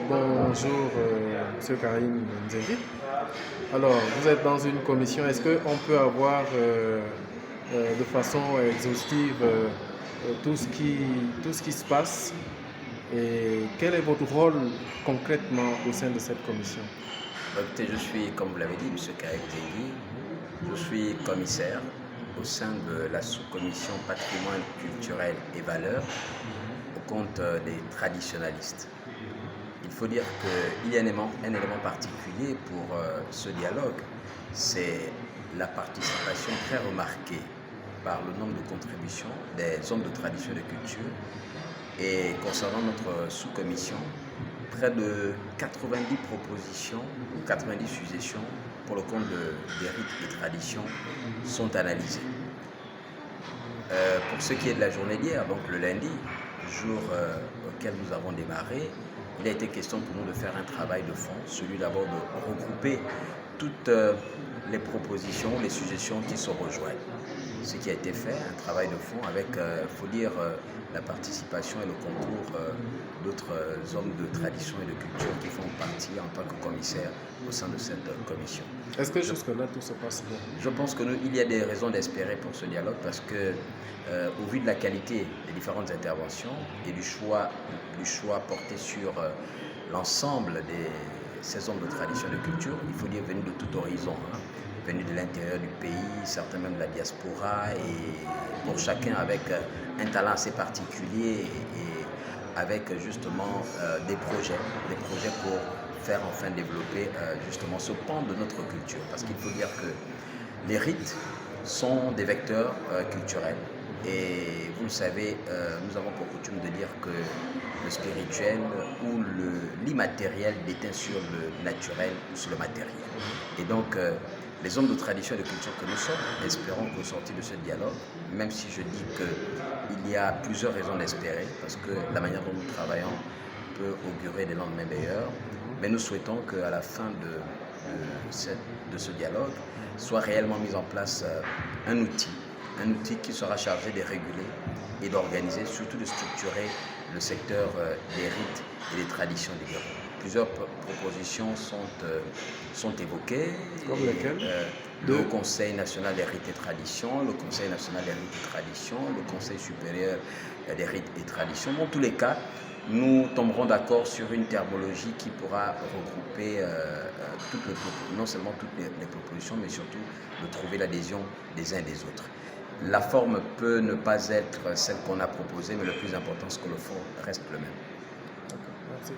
Bonjour, Monsieur Karim Nzeri. Alors, vous êtes dans une commission. Est-ce qu'on peut avoir de façon exhaustive tout ce qui se passe et quel est votre rôle concrètement au sein de cette commission? Écoutez, je suis, comme vous l'avez dit, M. Karim Zengui, je suis commissaire au sein de la sous-commission patrimoine culturel et valeurs au compte des traditionalistes. Il faut dire qu'il y a un élément particulier pour ce dialogue, c'est la participation très remarquée par le nombre de contributions des hommes de tradition et de culture. Et concernant notre sous-commission, près de 90 propositions ou 90 suggestions pour le compte des rites et traditions sont analysées. Pour ce qui est de la journée d'hier, donc le lundi, jour auquel nous avons démarré, il a été question pour nous de faire un travail de fond, celui d'abord de regrouper toutes les propositions, les suggestions qui se rejoignent. Ce qui a été fait, un travail de fond avec, faut dire, la participation et le concours d'autres hommes de tradition et de culture qui font partie en tant que commissaires au sein de cette commission. Est-ce que jusque-là tout se passe bien? Je pense qu'il y a des raisons d'espérer pour ce dialogue parce que, au vu de la qualité des différentes interventions et du choix porté sur l'ensemble de ces hommes de tradition et de culture, il faut dire venus de tout horizon, hein, venus de l'intérieur du pays, certains même de la diaspora, et pour chacun avec un talent assez particulier et avec justement des projets pour faire enfin développer justement ce pan de notre culture. Parce qu'il faut dire que les rites sont des vecteurs culturels. Et vous le savez, nous avons pour coutume de dire que le spirituel ou l'immatériel déteint sur le naturel ou sur le matériel. Et donc, les hommes de tradition et de culture que nous sommes, espérons qu'au sortir de ce dialogue, même si je dis qu'il y a plusieurs raisons d'espérer, parce que la manière dont nous travaillons peut augurer des lendemains meilleurs, mais nous souhaitons qu'à la fin de ce dialogue soit réellement mis en place un outil qui sera chargé de réguler et d'organiser, surtout de structurer le secteur des rites et des traditions libéraux. Plusieurs propositions sont évoquées. Comme lesquelles? Le Conseil national des rites et traditions, le Conseil national des rites et traditions, le Conseil supérieur des rites et traditions. Dans tous les cas, nous tomberons d'accord sur une terminologie qui pourra regrouper non seulement toutes les propositions, mais surtout de trouver l'adhésion des uns et des autres. La forme peut ne pas être celle qu'on a proposée, mais le plus important, c'est que le fond reste le même. D'accord, merci.